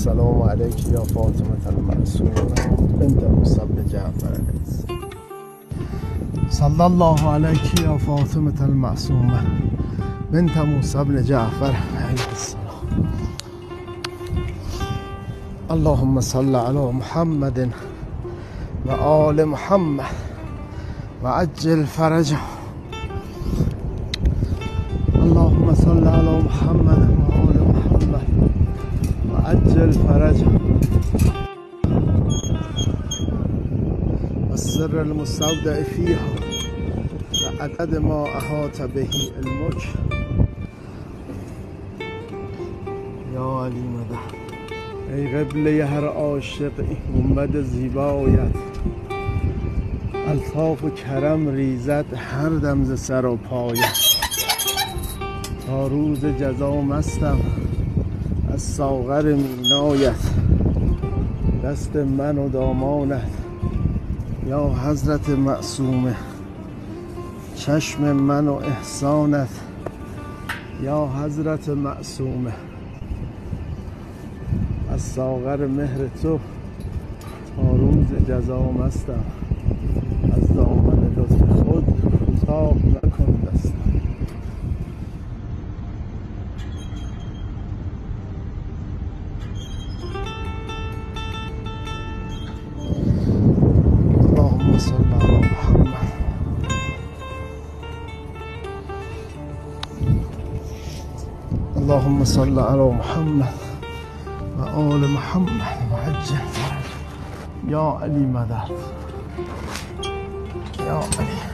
السلام عليك يا فاطمة المعصومة بنت موسى بن جعفر العز. صلى الله عليك يا فاطمة المعصومة بنت موسى بن جعفر عليه السلام. اللهم صل على محمد وآل محمد وعجل فرجه. اللهم صل على محمد وآل محمد وعجل فرجه. والسر المستودع فيها وعدد ما أحاط به علمك یا علی مدد. ای قبله هر عاشقی گنبد زیبایت، الطاف و کرم ریزد هر دم ز سر و پایت. تا روز جزا مستم از ساغر مینایت، دست من و دامانت یا حضرت معصومه، چشم من و احسانت یا حضرت معصومه. از ساغر مهر تو تا روز جزا مستم، از دامن لطف خود کوتاه نکن دستم. اللهم صل على محمد. اللهم صل على محمد وآل محمد وعجل فرج. یا علی مدد، یا علی.